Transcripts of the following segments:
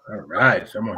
All right, someone.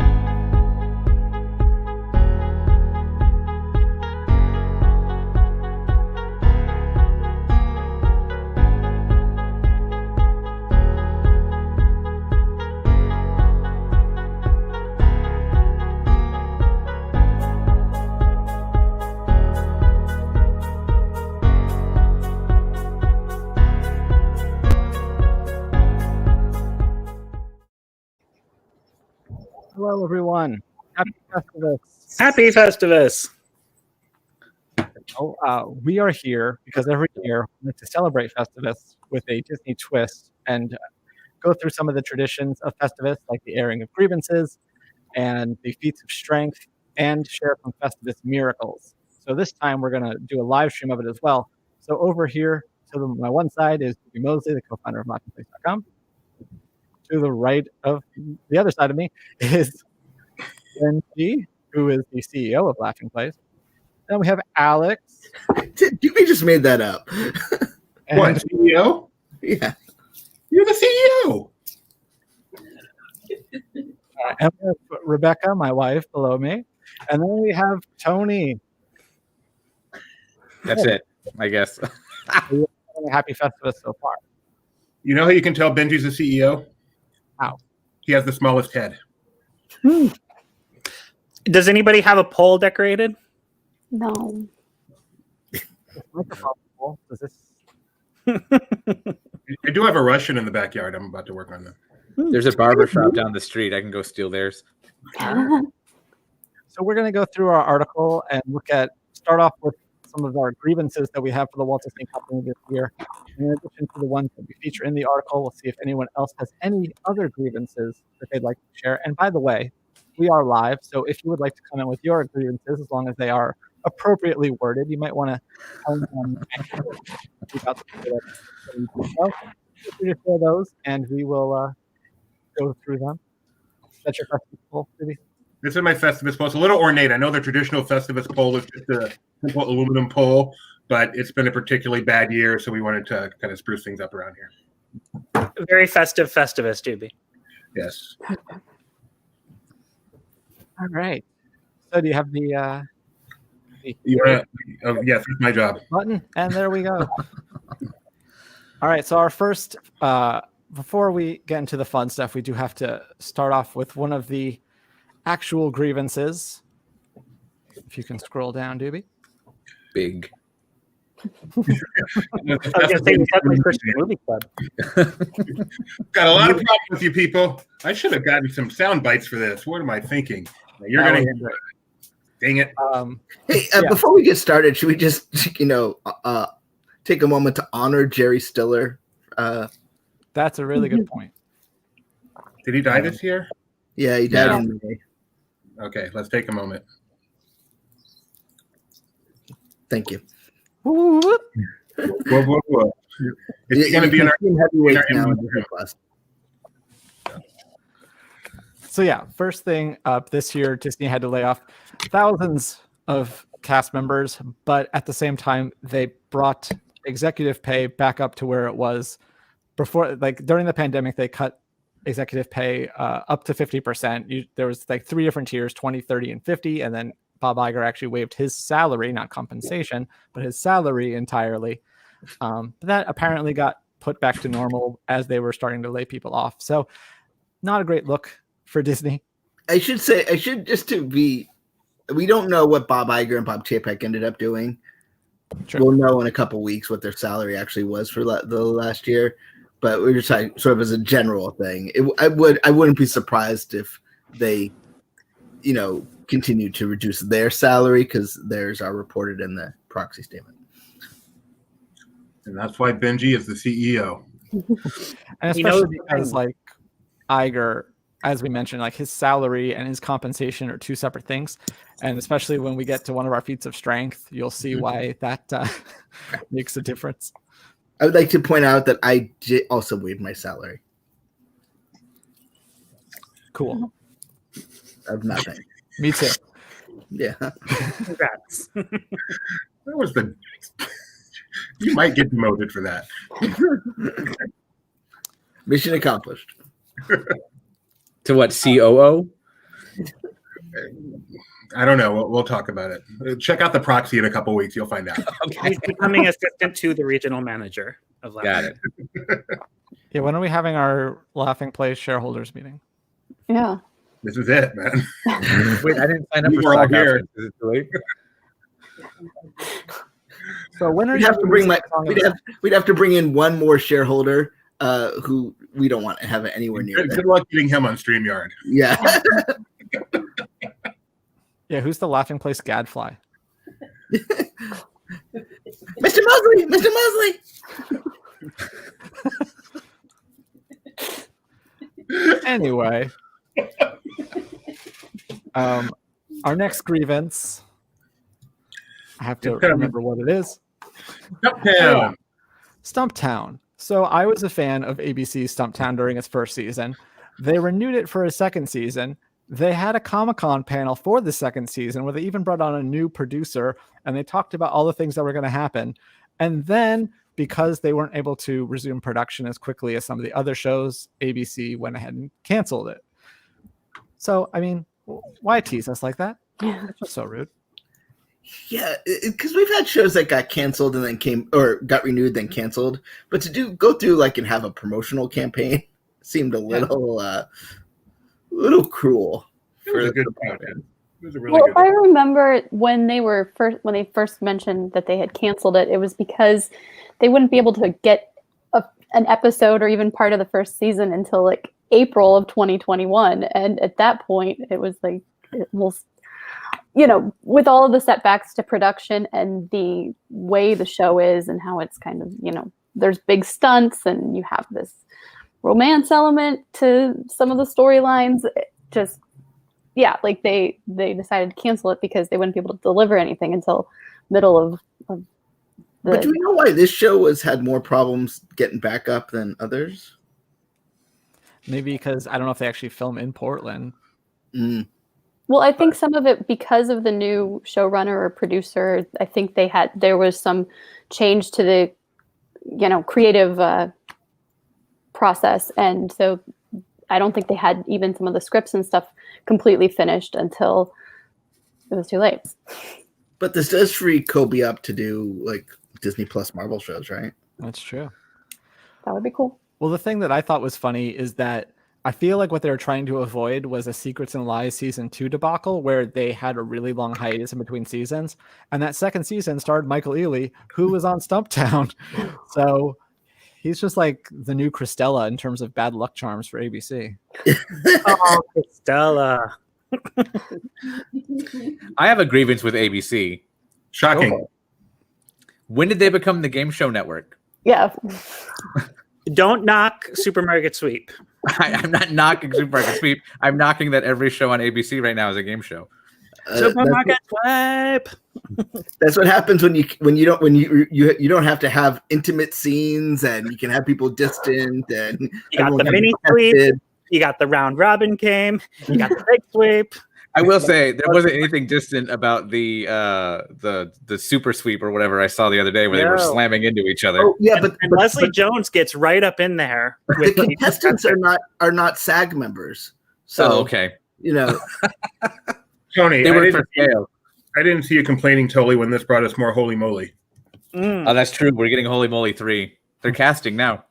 Hello, everyone. Happy Festivus. Happy Festivus. We are here because every year we like to celebrate Festivus with a Disney twist and go through some of the traditions of Festivus, like the airing of Grievances and the Feats of Strength, and share some Festivus Miracles. So this time we're going to do a live stream of it as well. So over here to my one side is Ruby Mosley, the co-founder of Marketplace.com. To the right of the other side of me is Benji, who is the CEO of Laughing Place. Then we have Alex. We just made that up. What, CEO? Yeah. You're the CEO. And we have Rebecca, my wife, below me. And then we have Tony. That's it, I guess. Happy Festivus so far. You know how you can tell Benji's the CEO? How? He has the smallest head. Does anybody have a pole decorated? No. Does this? I do have a Russian in the backyard. I'm about to work on that. There's a barber shop down the street. I can go steal theirs. So we're going to go through our article and start off with some of our grievances that we have for the Walt Disney Company this year. In addition to the ones that we feature in the article, we'll see if anyone else has any other grievances that they'd like to share. And by the way, we are live, so if you would like to come in with your grievances, as long as they are appropriately worded, you might want to tell them about share those, and we will go through them. That's your Festivus, Ruby? This is my Festivus pole. It's a little ornate. I know the traditional Festivus pole is just a simple aluminum pole, but it's been a particularly bad year, so we wanted to kind of spruce things up around here. Very festive Festivus, Doobie. Yes. All right. So do you have the Yes, that's my job. button? And there we go. All right. So our first, before we get into the fun stuff, we do have to start off with one of the actual grievances. If you can scroll down, Doobie. Big. I was going to say you said my Christian movie club. Got a lot of problems with you people. I should have gotten some sound bites for this. What am I thinking? You're going to hear it. Dang it. Hey, before we get started, should we just, take a moment to honor Jerry Stiller? That's a really good point. Did he die this year? Yeah, he died in May. Okay, let's take a moment. Thank you. Whoa. It's going to be in our heavyweight in our now. class. So yeah, first thing up this year, Disney had to lay off thousands of cast members, but at the same time, they brought executive pay back up to where it was before. Like during the pandemic, they cut executive pay up to 50%. There was like 3 different tiers, 20, 30, and 50. And then Bob Iger actually waived his salary, not compensation, but his salary entirely. But that apparently got put back to normal as they were starting to lay people off. So not a great look for Disney. We don't know what Bob Iger and Bob Chapek ended up doing. Sure. We'll know in a couple weeks what their salary actually was for the last year. But we're just talking sort of as a general thing. I wouldn't be surprised if they, continue to reduce their salary because theirs are reported in the proxy statement. And that's why Benji is the CEO. And especially because like Iger, as we mentioned, like his salary and his compensation are 2 separate things. And especially when we get to one of our feats of strength, you'll see why that makes a difference. I would like to point out that I also waived my salary. Cool. Of nothing. Me too. Yeah. Congrats. That was you might get demoted for that. Mission accomplished. To what, COO? I don't know. We'll talk about it. Check out the proxy in a couple weeks. You'll find out. He's becoming assistant to the regional manager of Got it. Yeah, when are we having our Laughing Place shareholders meeting? Yeah. This is it, man. Wait, I didn't sign up We for were all stock here. options. Is it too late? So when are We'd you have to bring we'd have to bring in one more shareholder who we don't want to have it anywhere near. Good luck getting him on StreamYard. Yeah. Yeah, who's the Laughing Place gadfly? Mr. Mosley. Anyway, our next grievance. I have to remember what it is. Stumptown. Stumptown. So I was a fan of ABC's Stumptown during its first season. They renewed it for a second season. They had a Comic-Con panel for the second season where they even brought on a new producer and they talked about all the things that were going to happen. And then because they weren't able to resume production as quickly as some of the other shows, ABC went ahead and canceled it. So, I mean, why tease us like that? That's just so rude. Yeah, because we've had shows that got canceled and then got renewed then canceled. But to go through and have a promotional campaign seemed a little cruel. It was a good content. It was a really Well, good. if I remember when they first mentioned that they had canceled it, it was because they wouldn't be able to get an episode or even part of the first season until April of 2021. And at that point, it was almost, with all of the setbacks to production and the way the show is and how it's kind of, there's big stunts and you have this romance element to some of the storylines. They decided to cancel it because they wouldn't be able to deliver anything until middle of the... But do we know why this show had more problems getting back up than others? Maybe because I don't know if they actually film in Portland. Well, I think some of it because of the new showrunner or producer. I think there was some change to the, creative process, and so I don't think they had even some of the scripts and stuff completely finished until it was too late. But this does free Kobe up to do Disney Plus Marvel shows, right? That's true. That would be cool. Well, the thing that I thought was funny is that I feel like what they were trying to avoid was a Secrets and Lies season 2 debacle where they had a really long hiatus in between seasons. And that second season starred Michael Ealy, who was on Stumptown. So he's just like the new Christella in terms of bad luck charms for ABC. Oh, Stella. I have a grievance with ABC. Shocking. When did they become the game show network? Yeah. Don't knock Supermarket Sweep. I'm not knocking Supermarket Sweep. I'm knocking that every show on ABC right now is a game show. Supermarket Sweep. That's what happens when you don't have to have intimate scenes and you can have people distant and You got the mini sweep. You got the round robin game. You got the big sweep. I will say there wasn't anything distant about the super sweep or whatever I saw the other day where they were slamming into each other. Oh, yeah, but Leslie Jones gets right up in there. The contestants are not SAG members. So okay. Tony, They work for scale. I didn't see you complaining totally when this brought us more Holy Moly. Oh, that's true. We're getting Holy Moly 3. They're casting now.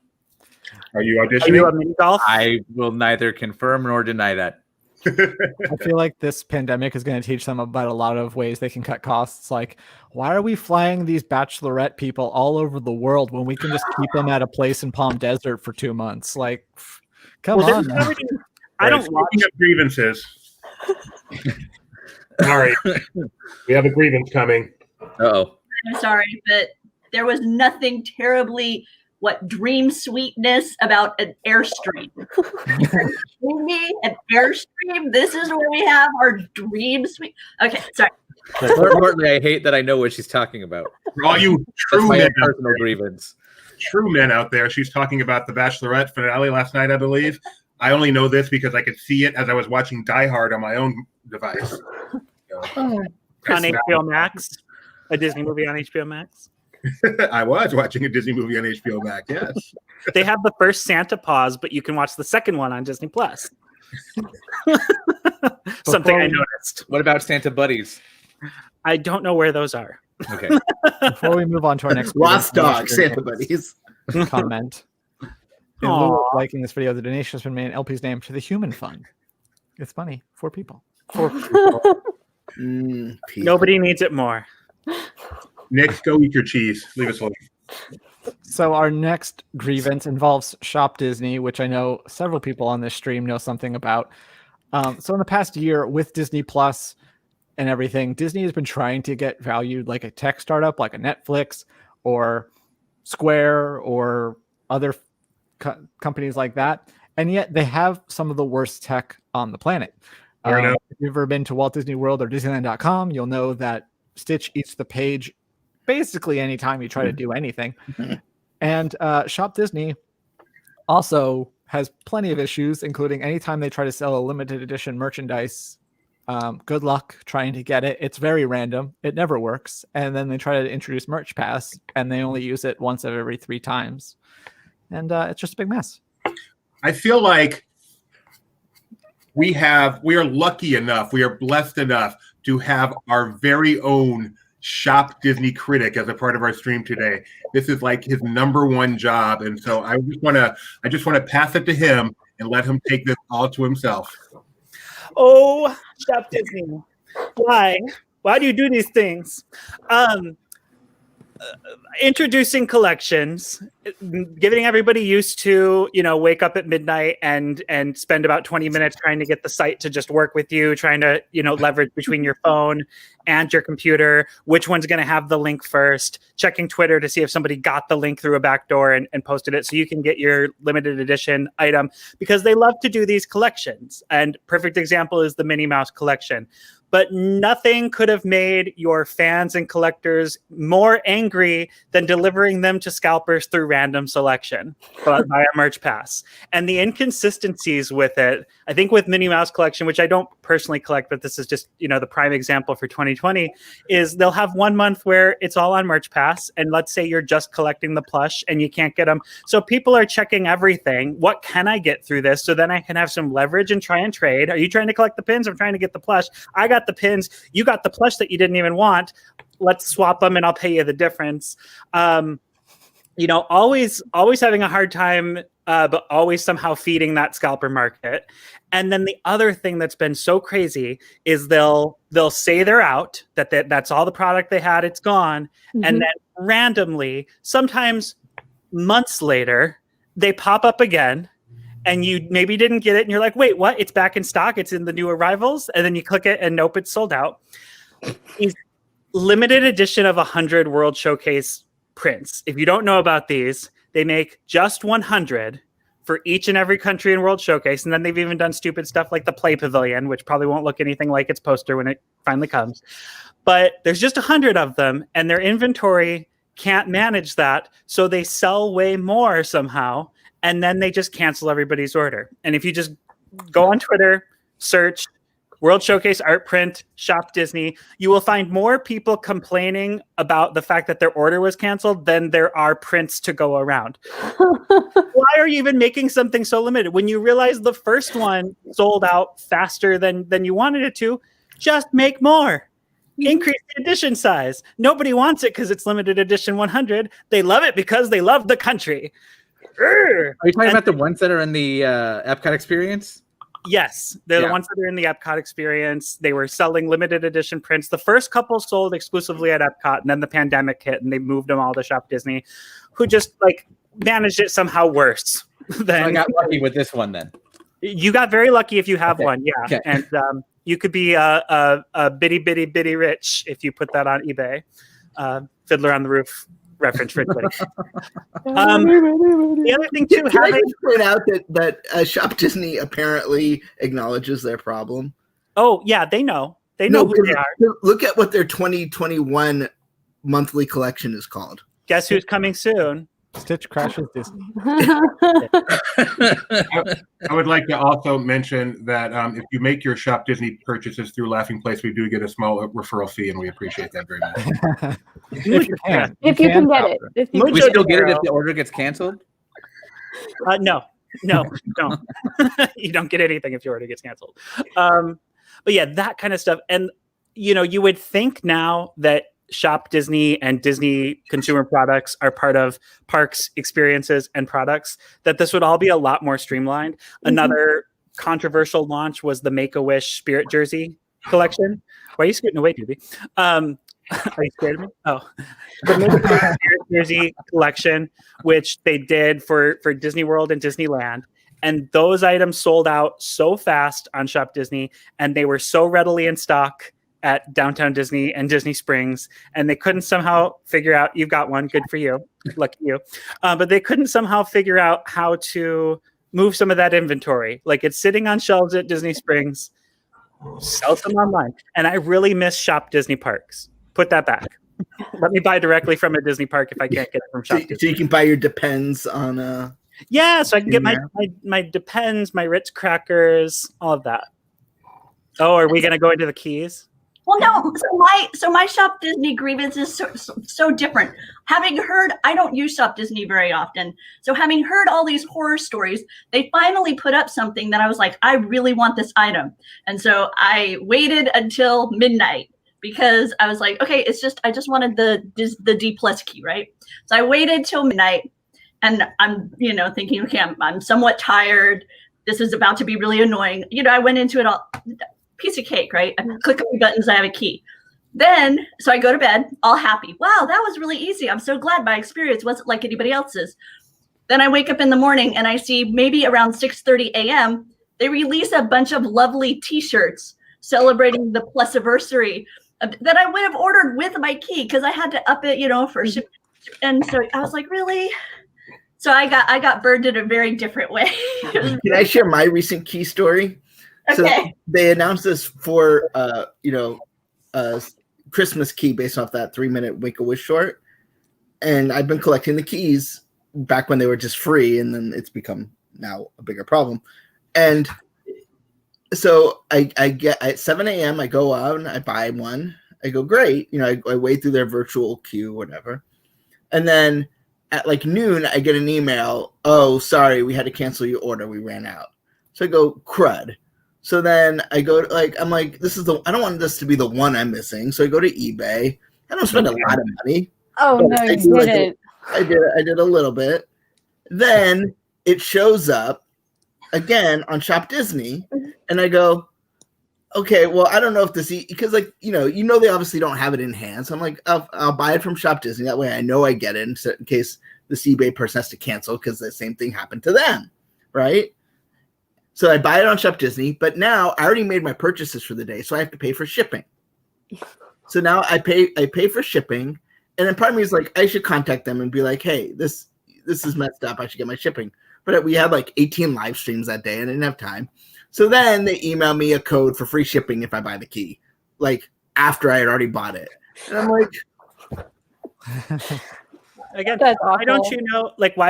Are you Are auditioning? you a mini golf? I will neither confirm nor deny that. I feel like this pandemic is going to teach them about a lot of ways they can cut costs. Like, why are we flying these bachelorette people all over the world when we can just keep them at a place in Palm Desert for 2 months? Like, come on. I don't Speaking watch. of grievances. Sorry, we have a grievance coming. Uh-oh. I'm sorry, but there was nothing terribly dream sweetness about an Airstream. An Airstream. This is where we have our dream sweet. Okay, sorry. More importantly, I hate that I know what she's talking about. For all you That's true my men, own personal grievance. true men out there, she's talking about the Bachelorette finale last night, I believe. I only know this because I could see it as I was watching Die Hard on my own device. On HBO Max, a Disney movie on HBO Max. I was watching a Disney movie on HBO Max, yes. They have the first Santa pause, but you can watch the second one on Disney Plus. Something I Before we- noticed. What about Santa buddies? I don't know where those are. Okay. Before we move on to our next Lost grievance, dog, Santa buddies. comment. In lieu of liking this video, the donation has been made in LP's name to the Human Fund. It's funny. 4 people. People. Nobody needs it more. Nick, go eat your cheese. Leave us alone. So our next grievance involves Shop Disney, which I know several people on this stream know something about. So in the past year with Disney Plus and everything, Disney has been trying to get valued like a tech startup, like a Netflix or Square or other companies like that. And yet they have some of the worst tech on the planet. If you've ever been to Walt Disney World or Disneyland.com, you'll know that Stitch eats the page basically anytime you try to do anything. And Shop Disney also has plenty of issues, including anytime they try to sell a limited edition merchandise. Good luck trying to get it. It's very random. It never works. And then they try to introduce Merch Pass, and they only use it once every 3 times. And it's just a big mess. I feel like we are lucky enough, we are blessed enough to have our very own Shop Disney critic as a part of our stream today. This is like his #1 job, and so I just want to pass it to him and let him take this all to himself. Oh, Shop Disney. Why? Why do you do these things? Introducing collections, getting everybody used to, wake up at midnight and spend about 20 minutes trying to get the site to just work with you, trying to, leverage between your phone and your computer, which one's going to have the link first, checking Twitter to see if somebody got the link through a back door and posted it so you can get your limited edition item, because they love to do these collections. And perfect example is the Minnie Mouse collection. But nothing could have made your fans and collectors more angry than delivering them to scalpers through random selection by a Merch Pass. And the inconsistencies with it, I think with Minnie Mouse collection, which I don't personally collect, but this is just, the prime example for 2020, is they'll have 1 month where it's all on Merch Pass. And let's say you're just collecting the plush and you can't get them. So people are checking everything. What can I get through this? So then I can have some leverage and try and trade. Are you trying to collect the pins? I'm trying to get the plush. I got the pins, you got the plush that you didn't even want. Let's swap them and I'll pay you the difference. Always having a hard time, but always somehow feeding that scalper market. And then the other thing that's been so crazy is they'll say they're out, that's all the product they had, it's gone. Mm-hmm. And then randomly, sometimes months later, they pop up again. And you maybe didn't get it, and you're like, wait, what? It's back in stock. It's in the new arrivals. And then you click it, and nope, it's sold out. These limited edition of 100 World Showcase prints. If you don't know about these, they make just 100 for each and every country in World Showcase. And then they've even done stupid stuff like the Play Pavilion, which probably won't look anything like its poster when it finally comes. But there's just 100 of them, and their inventory can't manage that. So they sell way more somehow. And then they just cancel everybody's order. And if you just go on Twitter, search World Showcase art print, Shop Disney, you will find more people complaining about the fact that their order was canceled than there are prints to go around. Why are you even making something so limited? When you realize the first one sold out faster than you wanted it to, just make more. Increase the edition size. Nobody wants it because it's limited edition 100. They love it because they love the country. Are you talking about the ones that are in the Epcot experience? Yes, they're the ones that are in the Epcot experience. They were selling limited edition prints. The first couple sold exclusively at Epcot, and then the pandemic hit, and they moved them all to Shop Disney, who just managed it somehow worse. So I got lucky with this one then. You got very lucky if you have one, yeah. Okay. And you could be a bitty rich if you put that on eBay. Fiddler on the Roof reference for everybody. The other thing too, can I just point out that Shop Disney apparently acknowledges their problem. Oh yeah, they know. They know who they are. Look at what their 2021 monthly collection is called. Guess who's coming soon? Stitch crashes Disney. I would like to also mention that if you make your Shop Disney purchases through Laughing Place, we do get a small referral fee, and we appreciate that very much. If you can. If you can get it. If you We still get it if the order gets canceled? No. No, don't. You don't get anything if your order gets canceled. But yeah, that kind of stuff. And, you would think now that Shop Disney and Disney consumer products are part of parks, experiences, and products, that this would all be a lot more streamlined. Mm-hmm. Another controversial launch was the Make-A-Wish Spirit Jersey collection. Why are you scooting away, Doobie? Are you scared of me? Oh, the Make-A-Wish Spirit Jersey collection, which they did for Disney World and Disneyland. And those items sold out so fast on Shop Disney, and they were so readily in stock at Downtown Disney and Disney Springs, and they couldn't somehow figure out, you've got one, good for you, lucky you. But they couldn't somehow figure out how to move some of that inventory. Like, it's sitting on shelves at Disney Springs, sell some online. And I really miss Shop Disney Parks. Put that back. Let me buy directly from a Disney park if I can't get it from Shop Disney. So you can buy your Depends on yeah, so I can get my Depends, my Ritz crackers, all of that. Oh, are we going to go into the keys? Well, no. So my Shop Disney grievance is so different. Having heard, I don't use Shop Disney very often. So having heard all these horror stories, they finally put up something that I was like, I really want this item. And so I waited until midnight because I was like, okay, I just wanted the D+ key, right? So I waited till midnight. And I'm, thinking, okay, I'm somewhat tired. This is about to be really annoying. I went into it all, piece of cake, right? I click a few buttons, I have a key. Then, so I go to bed, all happy. Wow, that was really easy. I'm so glad my experience wasn't like anybody else's. Then I wake up in the morning and I see maybe around 6:30 a.m., they release a bunch of lovely T-shirts celebrating the Plusiversary that I would have ordered with my key because I had to up it, for shipping. And so I was like, really? So I got burned in a very different way. Can I share my recent key story? Okay. So they announced this for Christmas key based off that 3-minute Make-A-Wish short, and I've been collecting the keys back when they were just free, and then it's become now a bigger problem. And so I get at 7 a.m. I go out and I buy one. I go, great, I wait through their virtual queue, whatever, and then at like noon, I get an email. Oh, sorry, we had to cancel your order. We ran out. So I go, crud. So then I go I'm like, I don't want this to be the one I'm missing. So I go to eBay. I don't spend a lot of money. Oh no, you didn't. I did a little bit. Then it shows up again on Shop Disney, and I go, okay, well, I don't know if this because they obviously don't have it in hand. So I'm like, I'll buy it from Shop Disney. That way I know I get it in case this eBay person has to cancel because the same thing happened to them, right? So I buy it on Shop Disney, but now I already made my purchases for the day, so I have to pay for shipping. So now I pay for shipping, and then part of me is like, I should contact them and be like, hey, this is messed up. I should get my shipping. But we had like 18 live streams that day, and I didn't have time. So then they email me a code for free shipping if I buy the key, like after I had already bought it. And I'm like, again, why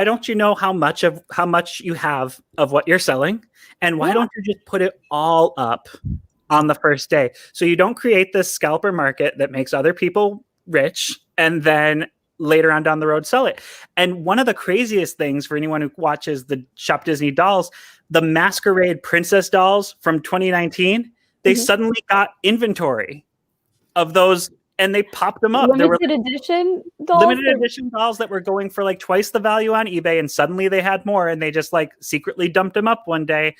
don't you know how much you have of what you're selling, and why don't you just put it all up on the first day so you don't create this scalper market that makes other people rich and then later on down the road sell it. And one of the craziest things for anyone who watches the Shop Disney dolls, the Masquerade Princess dolls from 2019, they suddenly got inventory of those and they popped them up. Limited edition dolls that were going for like twice the value on eBay, and suddenly they had more, and they just like secretly dumped them up one day.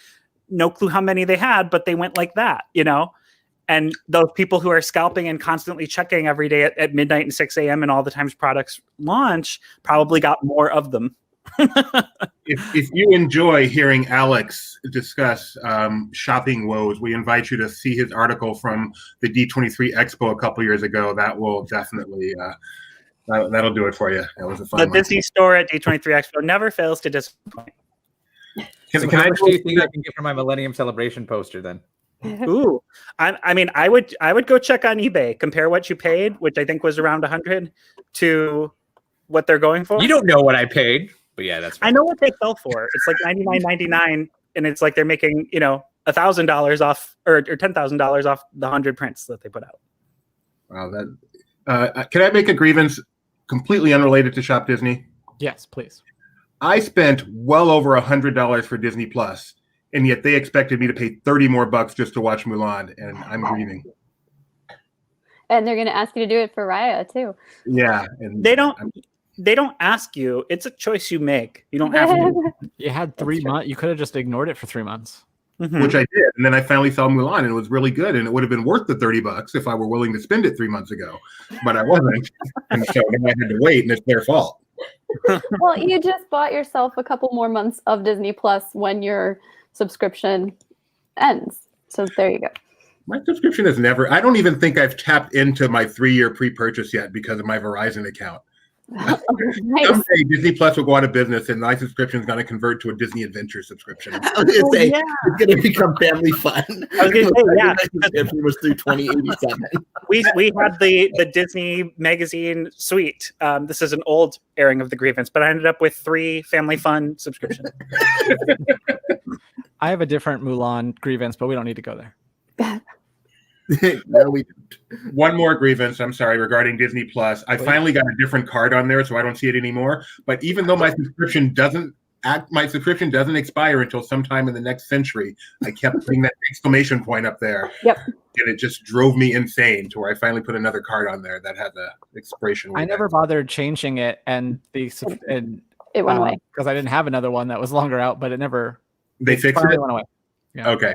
No clue how many they had, but they went like that, And those people who are scalping and constantly checking every day at midnight and 6 a.m. and all the times products launch probably got more of them. If you enjoy hearing Alex discuss shopping woes, we invite you to see his article from the D23 Expo a couple years ago. That will definitely that'll do it for you. That was a fun one. The Disney store at D23 Expo never fails to disappoint. So how much do you think I can get for my Millennium Celebration poster then? Ooh, I would go check on eBay, compare what you paid, which I think was around 100, to what they're going for. You don't know what I paid, but yeah, that's fine. I know what they sell for. It's like $99.99, and it's like they're making $1,000 off or $10,000 off the 100 prints that they put out. Wow, that can I make a grievance completely unrelated to Shop Disney? Yes, please. I spent well over $100 for Disney Plus, and yet they expected me to pay 30 more bucks just to watch Mulan, and I'm grieving. And they're going to ask you to do it for Raya too. Yeah, and They don't ask you. It's a choice you make. You don't have to. You had 3 months. You could have just ignored it for 3 months. Mhm. which I did, and then I finally saw Mulan, and it was really good, and it would have been worth the 30 bucks if I were willing to spend it 3 months ago, but I wasn't, and so then I had to wait, and it's their fault. Well, you just bought yourself a couple more months of Disney Plus when your subscription ends. So there you go. My subscription is never. I don't even think I've tapped into my 3-year pre-purchase yet because of my Verizon account. Nice. Someday Disney Plus will go out of business, and my subscription is going to convert to a Disney Adventure subscription. I was gonna say it's gonna become family fun. I was gonna say, yeah. It was through 2087. We had the Disney magazine suite. This is an old airing of the Grievance, but I ended up with 3 family fun subscriptions. I have a different Mulan grievance, but we don't need to go there. No, we don't. One more grievance, I'm sorry, regarding Disney Plus. I finally got a different card on there, so I don't see it anymore. But even though my subscription doesn't expire until sometime in the next century, I kept putting that exclamation point up there. Yep. And it just drove me insane to where I finally put another card on there that had the expiration. I never bothered changing it, and It went away. because I didn't have another one that was longer out, but it never. They fixed finally it? went away. Yeah. Okay.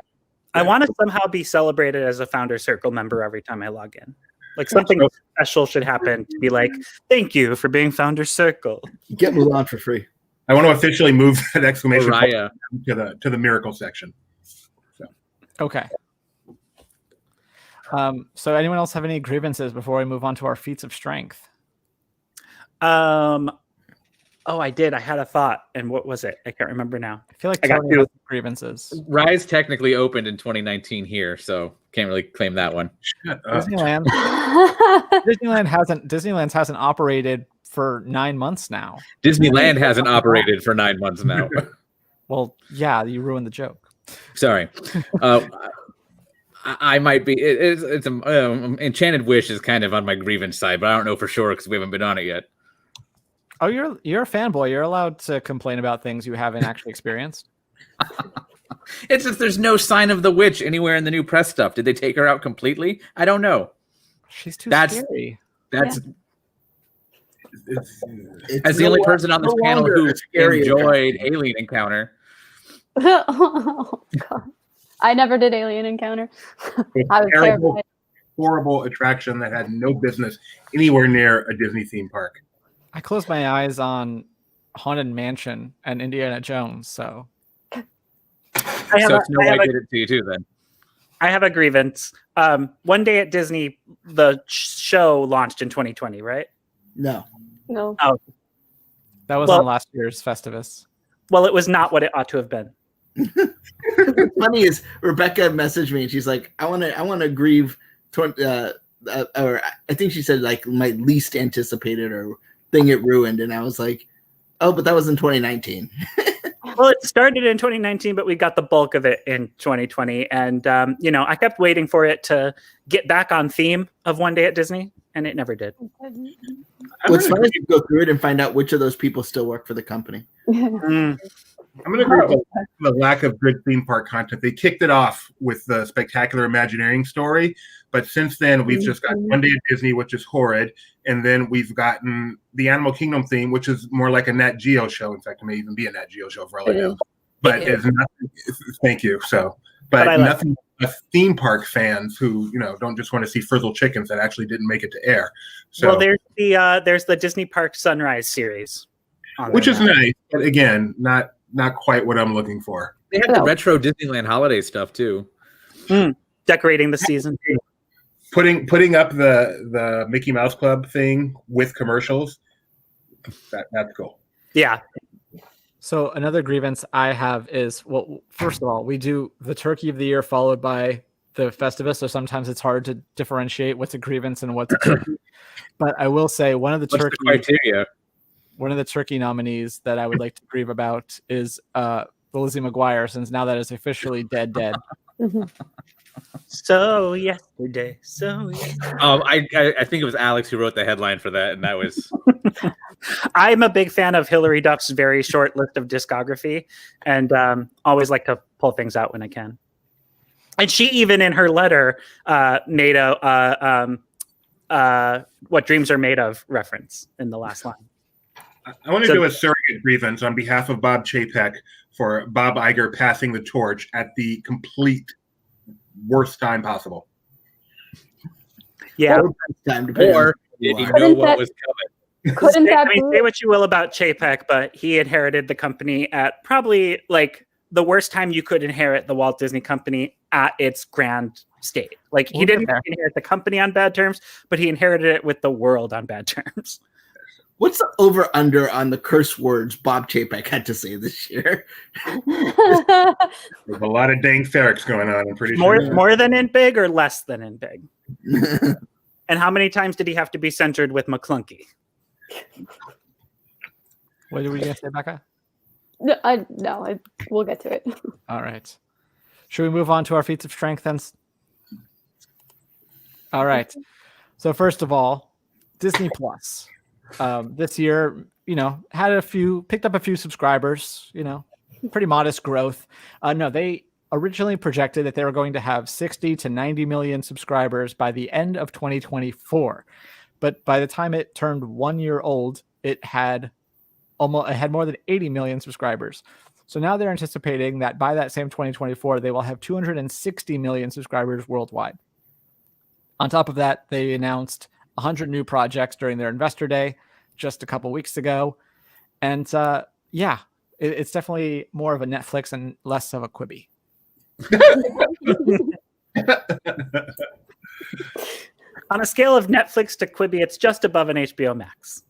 I want to somehow be celebrated as a Founder Circle member every time I log in. Like something special should happen to be like, thank you for being Founder Circle. Get Mulan for free. I want to officially move that exclamation point Raya. to the miracle section. Okay. So anyone else have any grievances before we move on to our feats of strength? Oh, I did. I had a thought. And what was it? I can't remember now. I feel like I got Tony two. has grievances. Rise technically opened in 2019 here, so can't really claim that one. Shut up. Disneyland hasn't operated for 9 months now. Disneyland hasn't operated for 9 months now. Well, yeah, you ruined the joke. Sorry. I might be. It's Enchanted Wish is kind of on my grievance side, but I don't know for sure because we haven't been on it yet. Oh, you're a fanboy. You're allowed to complain about things you haven't actually experienced. It's just there's no sign of the witch anywhere in the new press stuff. Did they take her out completely? I don't know. She's too That's- scary. That's It's as the only person on this no panel longer who a scary enjoyed attraction. Alien Encounter. Oh, God. I never did Alien Encounter. I was Terrible, terrified. horrible attraction that had no business anywhere near a Disney theme park. I closed my eyes on Haunted Mansion and Indiana Jones, so I have So a- it's no I have way a- did it to you too then. I have a grievance. One Day at Disney, the show launched in 2020, right? No. No. that was Well- on last year's Festivus. Well, it was not what it ought to have been. What's funny is Rebecca messaged me and she's like, I want to grieve, or I think she said like my least anticipated or thing it ruined, and I was like, oh, but that was in 2019. Well, it started in 2019, but we got the bulk of it in 2020. And, I kept waiting for it to get back on theme of One Day at Disney, and it never did. What's funny is you go through it and find out which of those people still work for the company. Mm. I'm going to agree with the lack of good theme park content. They kicked it off with the Spectacular Imagineering story, but since then we've just got One Day at Disney, which is horrid, and then we've gotten the Animal Kingdom theme, which is more like a Nat Geo show. In fact, it may even be a Nat Geo show for all I know. But it's nothing. Thank you. But I like nothing. Theme park fans who don't just want to see frizzled chickens that actually didn't make it to air. So, Well, there's the Disney Park Sunrise series, on which there is now. nice, but again, not quite what I'm looking for. They had the retro Disneyland holiday stuff too. Decorating the season. Putting up the Mickey Mouse Club thing with commercials, that's cool. Yeah. So another grievance I have is, well, first of all, we do the Turkey of the Year followed by the Festivus, so sometimes it's hard to differentiate what's a grievance and what's a turkey. But I will say one of the What's the criteria? one of the turkey nominees that I would like to grieve about is the Lizzie McGuire, since now that is officially dead. So yesterday. I think it was Alex who wrote the headline for that, and that was I'm a big fan of Hillary Duff's very short list of discography, and always like to pull things out when I can. And she even in her letter made a "What Dreams Are Made Of" reference in the last line. I want to do a surrogate grievance on behalf of Bob Chapek for Bob Iger passing the torch at the complete worst time possible. Yeah. Or did he know what was coming? Couldn't that I mean, be? say what you will about Chapek, but he inherited the company at probably like the worst time you could inherit the Walt Disney Company at its grand state. Like he didn't inherit the company on bad terms, but he inherited it with the world on bad terms. What's the over-under on the curse words Bob Chapek had to say this year? There's a lot of dang ferrets going on, I'm pretty sure. More than in Big or less than in Big? And how many times did he have to be centered with McClunky? What were you going to say, Becca? No, we'll get to it. All right. Should we move on to our feats of strength then? All right. So first of all, Disney Plus. This year, picked up a few subscribers, pretty modest growth. No, they originally projected that they were going to have 60 to 90 million subscribers by the end of 2024. But by the time it turned 1 year old, it had more than 80 million subscribers. So now they're anticipating that by that same 2024, they will have 260 million subscribers worldwide. On top of that, they announced 100 new projects during their investor day just a couple weeks ago. And it's definitely more of a Netflix and less of a Quibi. On a scale of Netflix to Quibi, it's just above an HBO Max.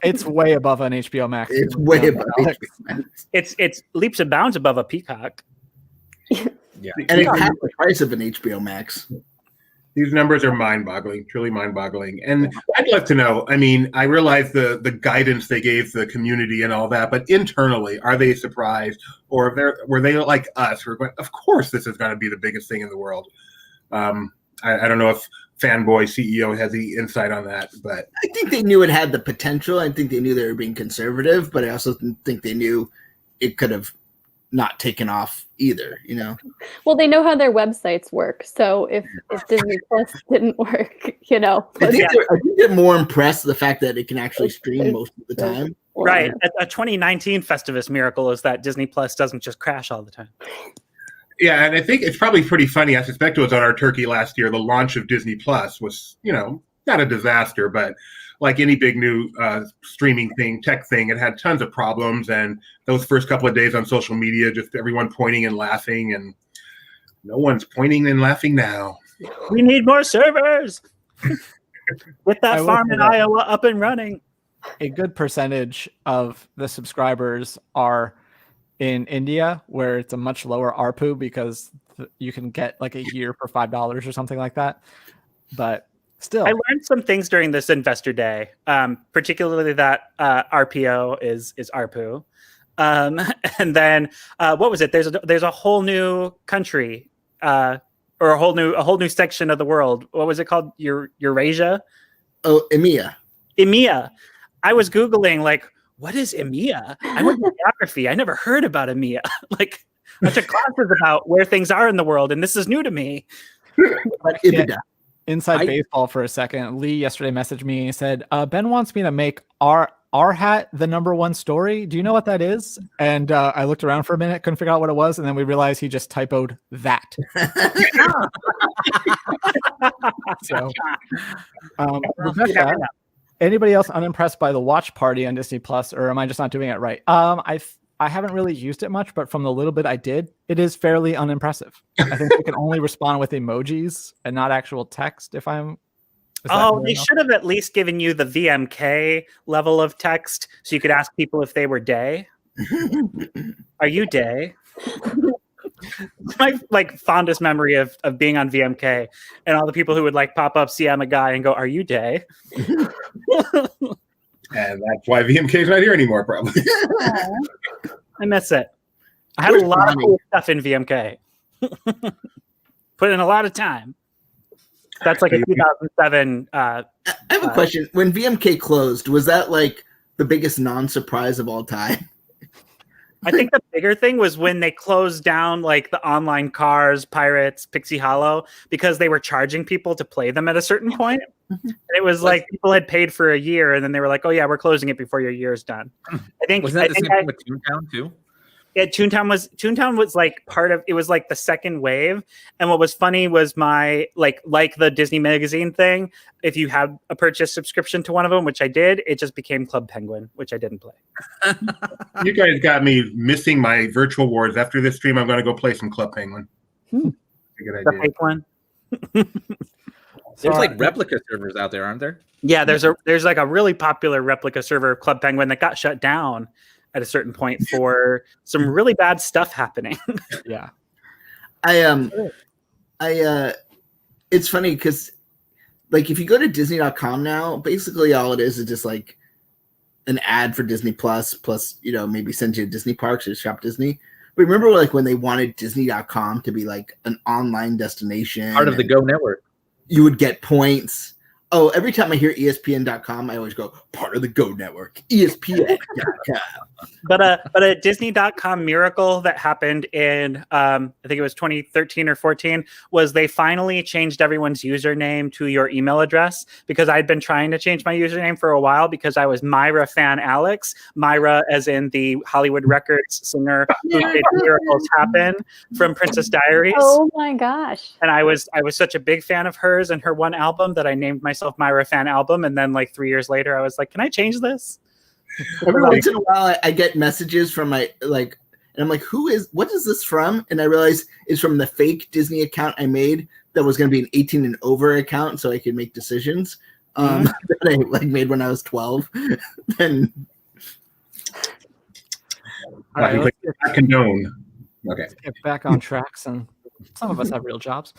It's way above an HBO Max. It's way above HBO Max. It's leaps and bounds above a Peacock. Yeah. And it's half the price of an HBO Max. These numbers are mind-boggling, truly mind-boggling. And I'd love to know, I mean, I realize the guidance they gave the community and all that, but internally, are they surprised? Or were they like us? We're going, of course this is going to be the biggest thing in the world. I don't know if Fanboy CEO has any insight on that, but I think they knew it had the potential. I think they knew they were being conservative, but I also think they knew it could have not taken off either, Well, they know how their websites work. So if Disney Plus didn't work, I think they're more impressed with the fact that it can actually stream most of the time. Right. A 2019 Festivus miracle is that Disney Plus doesn't just crash all the time. yeah, and I think it's probably pretty funny. I suspect it was on our turkey last year. The launch of Disney Plus was, not a disaster, but like any big new streaming thing, tech thing, it had tons of problems. And those first couple of days on social media, just everyone pointing and laughing, and no one's pointing and laughing now. We need more servers. Get that farm in Iowa up and running. A good percentage of the subscribers are in India, where it's a much lower ARPU because you can get like a year for $5 or something like that. But still, I learned some things during this investor day, particularly that RPO is ARPU. And then what was it? There's a whole new country or a whole new section of the world. What was it called? Eurasia? Oh, EMEA. EMEA. I was Googling like, what is EMEA? I went to geography. I never heard about EMEA. Like I took classes about where things are in the world, and this is new to me. Inside baseball for a second. Lee yesterday messaged me and he said, Ben wants me to make our hat the number one story. Do you know what that is? And I looked around for a minute, couldn't figure out what it was, and then we realized he just typoed that. So, Rebecca, anybody else unimpressed by the watch party on Disney Plus, or am I just not doing it right? I haven't really used it much, but from the little bit I did, it is fairly unimpressive. I think you can only respond with emojis and not actual text. They should have at least given you the VMK level of text so you could ask people if they were Day. Are you Day? My fondest memory of being on VMK and all the people who would pop up, see I'm a guy, and go, "Are you Day?" And that's why VMK's not here anymore, probably. I miss it. I had a lot of cool stuff in VMK. Put in a lot of time. That's like a 2007. I have a question. When VMK closed, was that like the biggest non-surprise of all time? I think the bigger thing was when they closed down like the online Cars, Pirates, Pixie Hollow, because they were charging people to play them at a certain point. And it was like people had paid for a year, and then they were like, "Oh yeah, we're closing it before your year's done." I think Wasn't that the same thing with Toontown too? Yeah, Toontown was like part of it, was like the second wave. And what was funny was my like the Disney magazine thing, if you had a purchase subscription to one of them, which I did, it just became Club Penguin, which I didn't play. You guys got me missing my virtual wars. After this stream, I'm going to go play some Club Penguin. A good The idea. fake one. There's like replica servers out there, aren't there? Yeah, there's like a really popular replica server of Club Penguin that got shut down at a certain point for some really bad stuff happening. Yeah. It's funny because like if you go to Disney.com now, basically all it is just like an ad for Disney plus, maybe send you to Disney parks or Shop Disney. But remember like when they wanted Disney.com to be like an online destination, Part of the Go network. You would get points. Oh, every time I hear ESPN.com, I always go, part of the Go network, ESPN.com. But a Disney.com miracle that happened in, I think it was 2013 or 14, was they finally changed everyone's username to your email address, because I'd been trying to change my username for a while because I was Myra Fan Alex. Myra as in the Hollywood Records singer who did Miracles Happen from Princess Diaries. Oh my gosh. And I was such a big fan of hers and her one album that I named myself Myra Fan Album. And then like 3 years later, I was like, can I change this? Every once in a while, I get messages from my and I'm like, what is this from? And I realize it's from the fake Disney account I made that was going to be an 18 and over account, so I could make decisions that I made when I was 12. Then All right, I condone. Okay. let's get back on tracks, and some of us have real jobs.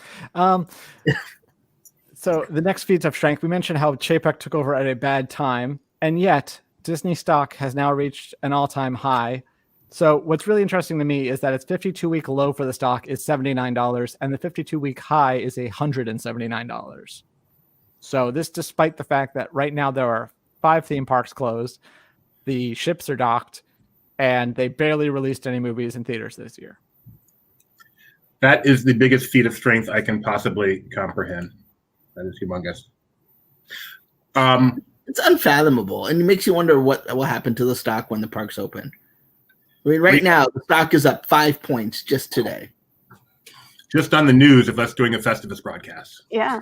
So the next Feats of Strength, we mentioned how Chapek took over at a bad time, and yet Disney stock has now reached an all-time high. So what's really interesting to me is that its 52-week low for the stock is $79, and the 52-week high is $179. So this despite the fact that right now there are 5 theme parks closed, the ships are docked, and they barely released any movies in theaters this year. That is the biggest feat of strength I can possibly comprehend. That is humongous. it's unfathomable, and it makes you wonder what will happen to the stock when the parks open. I mean, right now the stock is up 5 points just today. Just on the news of us doing a Festivus broadcast. Yeah.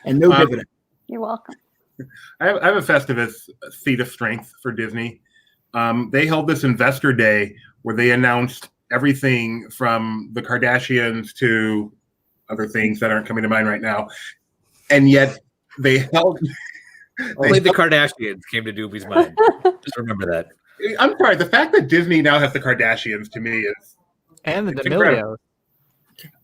And no dividend. You're welcome. I have a Festivus feat of strength for Disney. They held this investor day where they announced everything from the Kardashians to other things that aren't coming to mind right now. And yet they held... Only the Kardashians came to Doobie's mind. Just remember that. I'm sorry. The fact that Disney now has the Kardashians to me is... And the it's D'Amelios. incredible.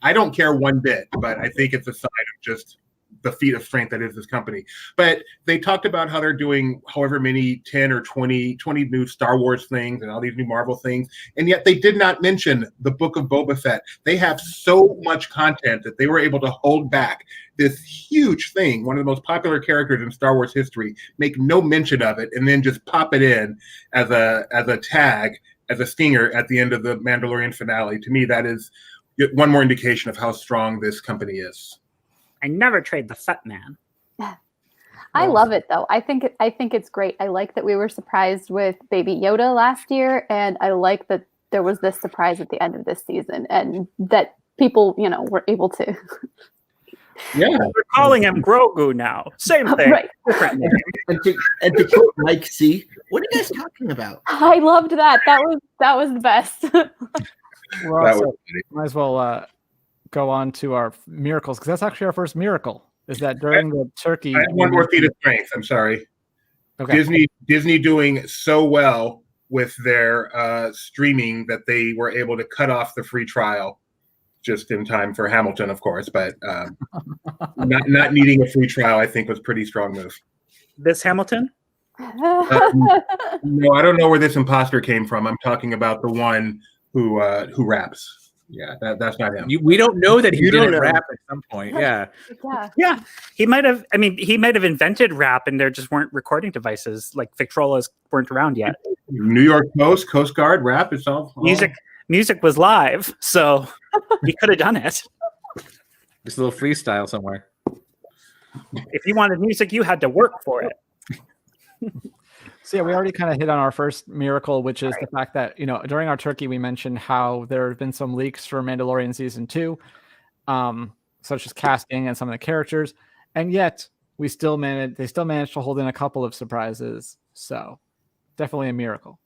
I don't care one bit, but I think it's a sign of just the feat of strength that is this company. But they talked about how they're doing however many 10 or 20 new Star Wars things and all these new Marvel things. And yet they did not mention the Book of Boba Fett. They have so much content that they were able to hold back this huge thing, one of the most popular characters in Star Wars history, make no mention of it, and then just pop it in as a tag, as a stinger at the end of the Mandalorian finale. To me, that is one more indication of how strong this company is. I never trade the Fett Man. I love it though. I think it's great. I like that we were surprised with Baby Yoda last year, and I like that there was this surprise at the end of this season, and that people, were able to. Yeah, we're calling him Grogu now. Same thing, right? Different name. And to quote Mike C, what are you guys talking about? I loved that. That was the best. We're also, might as well go on to our miracles, because that's actually our first miracle. Is that during the turkey? I have one more feat of strength. I'm sorry. Okay. Disney doing so well with their streaming that they were able to cut off the free trial just in time for Hamilton, of course, but not needing a free trial, I think, was a pretty strong move. This Hamilton? No, I don't know where this imposter came from. I'm talking about the one who raps. Yeah, that's not him. We don't know that he You don't didn't know. rap at some point. Yeah. Yeah. Yeah, he might have. I mean, he might have invented rap, and there just weren't recording devices like Victrolas weren't around yet. New York Post, Coast Guard, rap. It's all Music was live, so he could have done it. Just a little freestyle somewhere. If you wanted music, you had to work for it. So yeah, we already kind of hit on our first miracle, which is the fact that, during our turkey, we mentioned how there have been some leaks for Mandalorian season 2, such as casting and some of the characters, and yet they still managed to hold in a couple of surprises. So definitely a miracle.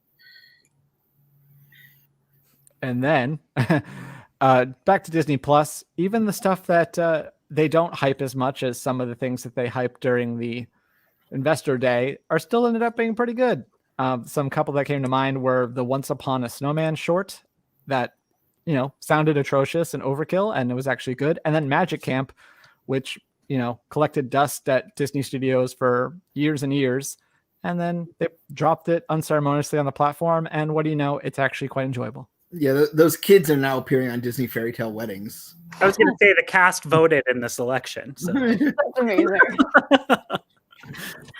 And then back to Disney Plus, even the stuff that they don't hype as much as some of the things that they hyped during the Investor Day are still ended up being pretty good. Some couple that came to mind were the Once Upon a Snowman short that, sounded atrocious and overkill, and it was actually good. And then Magic Camp, which, collected dust at Disney Studios for years and years. And then they dropped it unceremoniously on the platform. And what do you know? It's actually quite enjoyable. Yeah, those kids are now appearing on Disney Fairy Tale Weddings. I was going to say the cast voted in this election. So. That's amazing.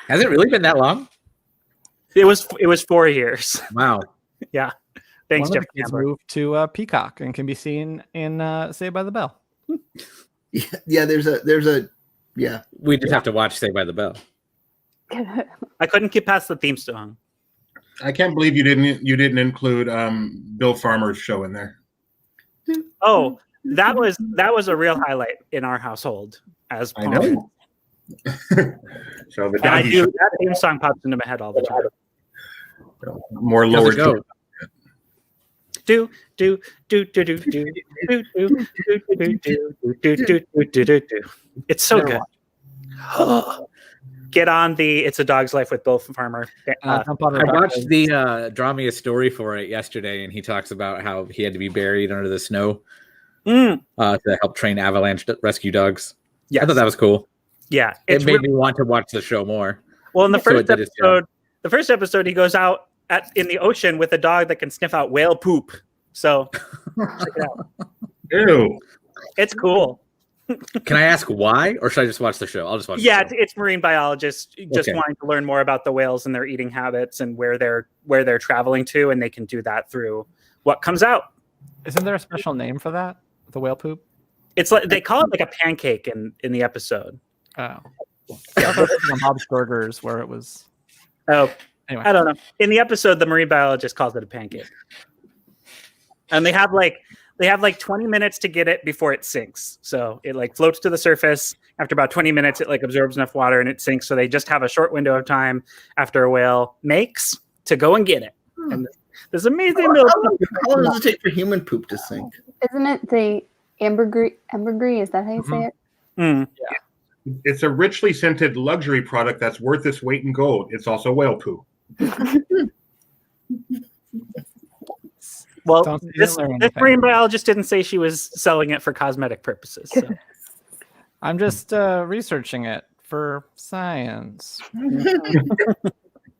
Has it really been that long? It was 4 years. Wow. Yeah. Thanks, One of Jeff. the kids moved to Peacock and can be seen in Saved by the Bell. Yeah, there's a We just have to watch Saved by the Bell. I couldn't get past the theme song. I can't believe you didn't include Bill Farmer's show in there. Oh, that was a real highlight in our household. As I know. So the And doggy show, that theme song pops into my head all the time. more How's lower. it go? Do do do do do do do do do do do do do do. It's so good. Get on the It's a Dog's Life with Bill Farmer. I watched the Draw Me a Story for it yesterday, and he talks about how he had to be buried under the snow to help train avalanche rescue dogs. Yes. I thought that was cool. Yeah, It made me want to watch the show more. Well, in the So it first did its job. episode, he goes out in the ocean with a dog that can sniff out whale poop. So check it out. Ew. It's cool. Can I ask why, or should I just watch the show? I'll just watch. Yeah, the show. it's marine biologists just Okay. wanting to learn more about the whales and their eating habits and where they're traveling to, and they can do that through what comes out. Isn't there a special name for that? The whale poop? It's like they call it like a pancake in the episode. Oh. Yeah, I thought it was on Bob's Burgers where it was. Oh, Anyway. I don't know. In the episode, the marine biologist calls it a pancake, and they have like 20 minutes to get it before it sinks. So it like floats to the surface. After about 20 minutes, it like absorbs enough water and it sinks. So they just have a short window of time after a whale makes to go and get it. And this amazing little. How long does it take for human poop to sink? Isn't it the ambergris? Is that how you say it? Mm. It's a richly scented luxury product that's worth its weight in gold. It's also whale poo. Well, Don't this learn anything. marine biologist didn't say she was selling it for cosmetic purposes. So. I'm just researching it for science.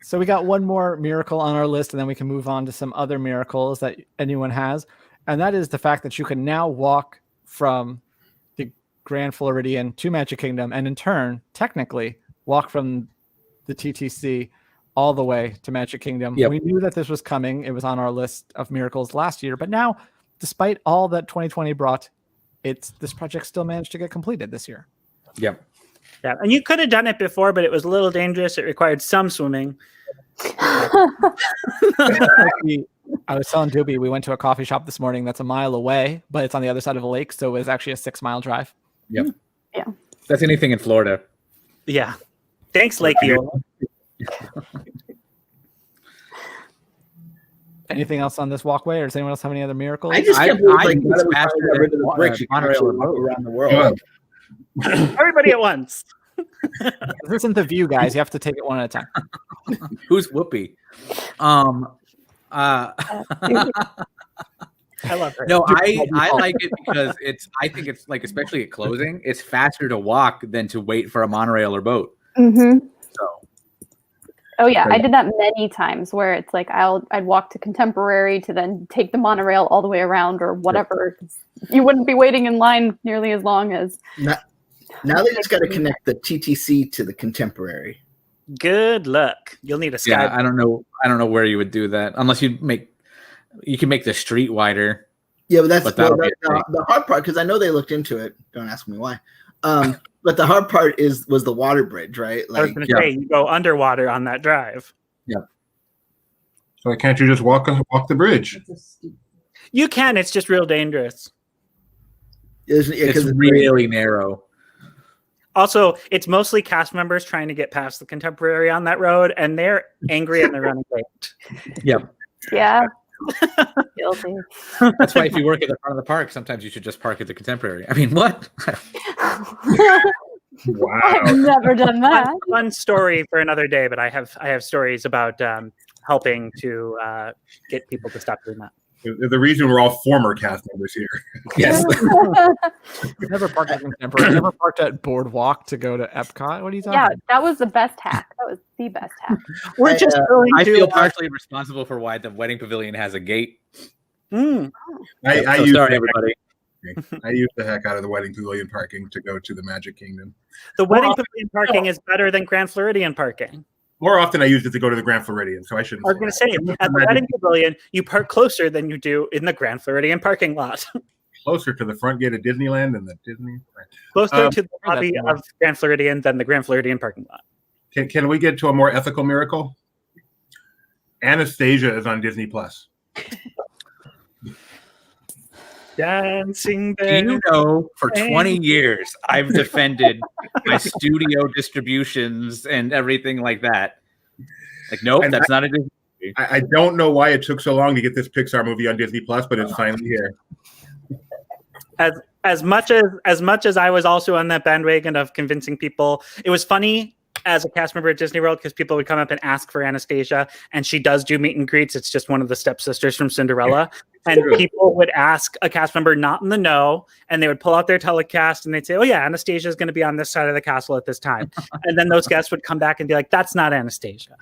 So we got one more miracle on our list, and then we can move on to some other miracles that anyone has. And that is the fact that you can now walk from the Grand Floridian to Magic Kingdom, and in turn, technically, walk from the TTC all the way to Magic Kingdom. Yep. We knew that this was coming. It was on our list of miracles last year. But now, despite all that 2020 brought, this project still managed to get completed this year. Yep. Yeah, and you could have done it before, but it was a little dangerous. It required some swimming. I was telling Doobie, we went to a coffee shop this morning that's a mile away, but it's on the other side of a lake, so it was actually a 6-mile drive. Yep. Yeah. That's anything in Florida. Yeah. Thanks, Lake Eola. Anything else on this walkway, or does anyone else have any other miracles? I just can't believe I like think it's now that we faster finally got rid of the than bricks, you can monorail actually or walk boat. around the world. Everybody at once. This isn't the view, guys. You have to take it one at a time. Who's Whoopi? I love her. No, I like it because I think it's like, especially at closing, it's faster to walk than to wait for a monorail or boat. Mm-hmm. So Oh yeah, I did that many times where it's like I'd walk to Contemporary to then take the monorail all the way around or whatever. You wouldn't be waiting in line nearly as long as. Now they just got to connect the TTC to the Contemporary. Good luck. You'll need a sky. Yeah, I don't know where you would do that unless you can make the street wider. Yeah, but that's But the hard part, because I know they looked into it. Don't ask me why. But the hard part was the water bridge, right? I was going to say, you go underwater on that drive. Yeah. So can't you just walk the bridge? You can. It's just real dangerous. It's really narrow. Also, it's mostly cast members trying to get past the Contemporary on that road, and they're angry and they're running late. Yep. Yeah. Guilty. That's why if you work at the front of the park, sometimes you should just park at the Contemporary. I mean, what? Wow. I've never done that. Fun story for another day, but I have stories about helping to get people to stop doing that. The reason we're all former cast members here. Yes. Never parked at Contemporary. Never parked at Boardwalk to go to Epcot. What are you talking Yeah, about? that was the best hack. That was the best hack. We're just going I to. feel partially responsible for why the wedding pavilion has a gate. Mm. I Sorry, everybody. I use the heck out of the wedding pavilion parking to go to the Magic Kingdom. The wedding pavilion parking is better than Grand Floridian parking. More often, I use it to go to the Grand Floridian, so I shouldn't. I was going to say, at the wedding pavilion, you park closer than you do in the Grand Floridian parking lot. Closer to the front gate of Disneyland than the Disney. Closer to the lobby of Grand Floridian than the Grand Floridian parking lot. Can we get to a more ethical miracle? Anastasia is on Disney Plus. Dancing Do bear. you know, for 20 years, I've defended my studio distributions and everything like that. Like, nope, And that's not a Disney movie. I don't know why it took so long to get this Pixar movie on Disney Plus, but it's finally here. As much as I was also on that bandwagon of convincing people, it was funny as a cast member at Disney World because people would come up and ask for Anastasia, and she does do meet and greets. It's just one of the stepsisters from Cinderella. And people would ask a cast member not in the know, and they would pull out their telecast and they'd say, oh yeah, Anastasia is going to be on this side of the castle at this time. And then those guests would come back and be like, that's not Anastasia.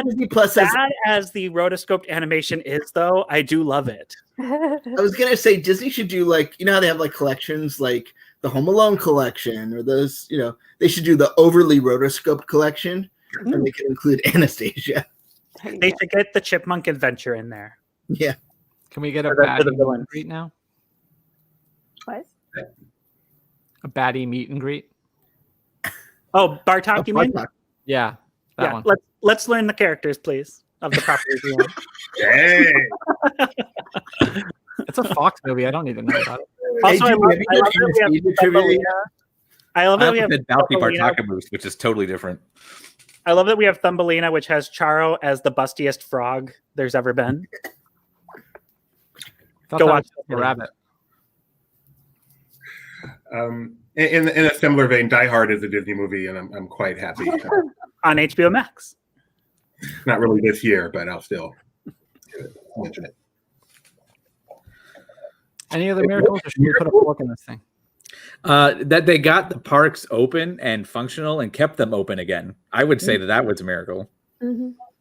Disney Plus has, Bad as the rotoscoped animation is, though, I do love it. I was gonna say Disney should do, like, you know how they have like collections like the Home Alone collection or those, you know, they should do the overly rotoscoped collection and they can include Anastasia. They should get the Chipmunk Adventure in there. Yeah. Can we get a For the baddie meet villain. and greet now? What? A baddie meet and greet? Oh, Bartok, you mean? Bartok. Yeah, that Yeah. one. Let's learn the characters, please, of the properties we want. Dang. It's a Fox movie. I don't need to know about it. Also, Hey, I Jimmy, love have you done that we Anastasia have trivia? I love I that we also have said Balky Thumbelina. Bartaka Moose, which is totally different. I love that we have Thumbelina, which has Charo as the bustiest frog there's ever been. Thought Go that watch was a rabbit. In a similar vein, Die Hard is a Disney movie, and I'm quite happy. On HBO Max. Not really this year, but I'll still mention it. Any other miracles, or should we put a fork in this thing? That they got the parks open and functional and kept them open again. I would say that was a miracle.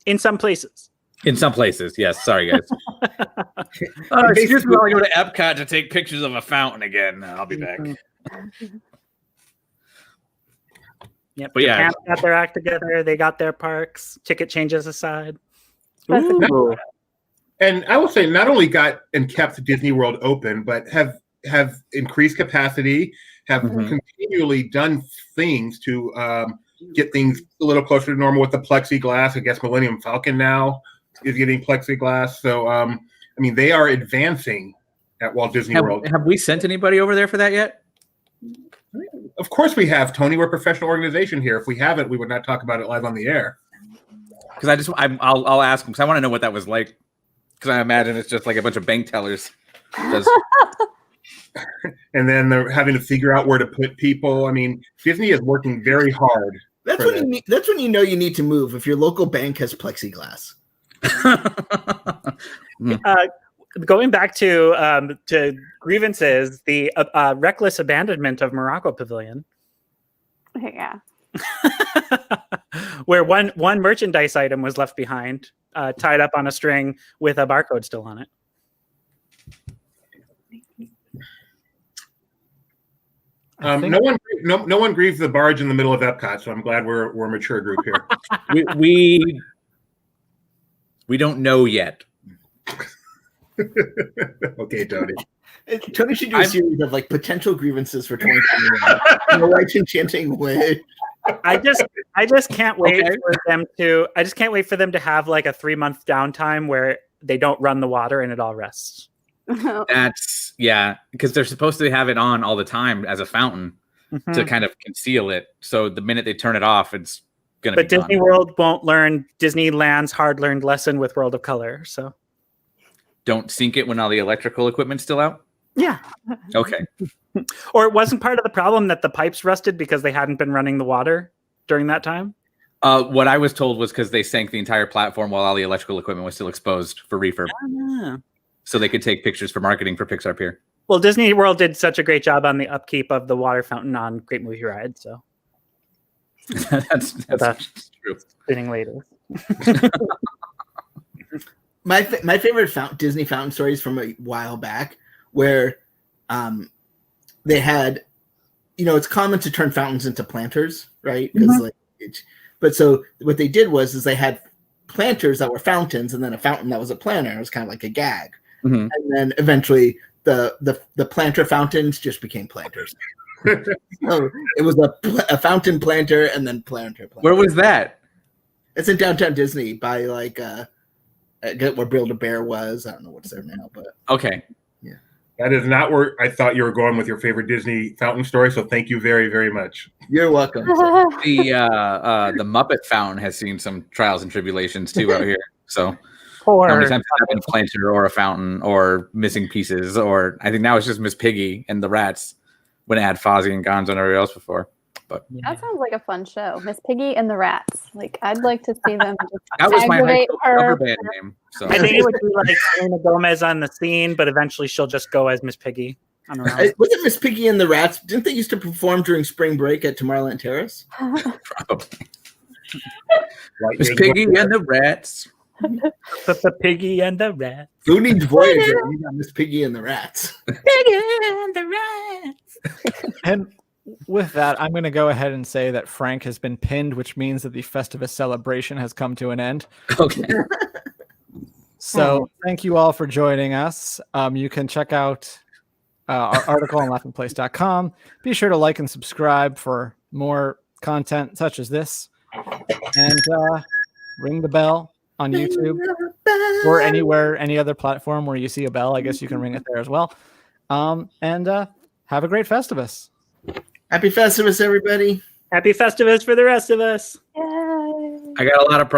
In some places. In some places, yes. Sorry, guys. Excuse me while I go to Epcot to take pictures of a fountain again. I'll be back. Yep. But yeah. Japan got their act together. They got their parks. Ticket changes aside. That's a good Ooh. And I will say, not only got and kept Disney World open, but have increased capacity, have continually done things to get things a little closer to normal with the plexiglass. I guess Millennium Falcon now is getting plexiglass. So, I mean, they are advancing at Walt Disney World. Have we sent anybody over there for that yet? Of course we have, Tony. We're a professional organization here. If we haven't, we would not talk about it live on the air. Because I'll ask them because I want to know what that was like. Because I imagine it's just like a bunch of bank tellers. And then they're having to figure out where to put people. I mean, Disney is working very hard. That's when you need, that's when you know you need to move if your local bank has plexiglass. Going back to Grievances, the reckless abandonment of Morocco Pavilion. Yeah. Where one merchandise item was left behind, tied up on a string with a barcode still on it. No one grieves the barge in the middle of Epcot, so I'm glad we're a mature group here. we don't know yet. Okay, Tony. Tony should do a series of like potential grievances for 2021. No lights enchanting way. I just can't wait for them to. I just can't wait for them to have like a 3-month downtime where they don't run the water and it all rests. That's because they're supposed to have it on all the time as a fountain to kind of conceal it. So the minute they turn it off, it's gonna. But Disney World won't learn Disneyland's hard-learned lesson with World of Color. So don't sync it when all the electrical equipment's still out. Yeah. Okay. Or it wasn't part of the problem that the pipes rusted because they hadn't been running the water during that time? What I was told was because they sank the entire platform while all the electrical equipment was still exposed for refurb. So they could take pictures for marketing for Pixar Pier. Well, Disney World did such a great job on the upkeep of the water fountain on Great Movie Ride. So that's true. Spinning later. My favorite Disney fountain stories from a while back where they had, it's common to turn fountains into planters, right? Because but so what they did was they had planters that were fountains and then a fountain that was a planter. It was kind of like a gag. And then eventually the planter fountains just became planters. So it was a fountain planter and then planter. Where was that? It's in downtown Disney by like I get where Build-A-Bear was. I don't know what's there now, but okay. Yeah. That is not where I thought you were going with your favorite Disney fountain story. So thank you very, very much. You're welcome. The Muppet fountain has seen some trials and tribulations too out here. So how many times has been a planter or a fountain or missing pieces, or I think now it's just Miss Piggy and the rats when it had Fozzie and Gonzo and everybody else before. But that sounds like a fun show, Miss Piggy and the Rats. Like I'd like to see them. Just that was my high school her. cover band name. So I think it would be like Selena Gomez on the scene, but eventually she'll just go as Miss Piggy. Wasn't Miss Piggy and the Rats? Didn't they used to perform during spring break at Tomorrowland Terrace? Probably. Miss Piggy and the Rats. The Piggy and the Rats. Who needs Voyager? You got Miss Piggy and the Rats. Piggy and the Rats. And with that, I'm going to go ahead and say that Frank has been pinned, which means that the Festivus celebration has come to an end. Okay. So thank you all for joining us. You can check out our article on laughingplace.com. Be sure to like and subscribe for more content such as this. And ring the bell on YouTube or anywhere, any other platform where you see a bell. I guess you can ring it there as well. And have a great Festivus. Happy Festivus, everybody. Happy Festivus for the rest of us. Yay. I got a lot of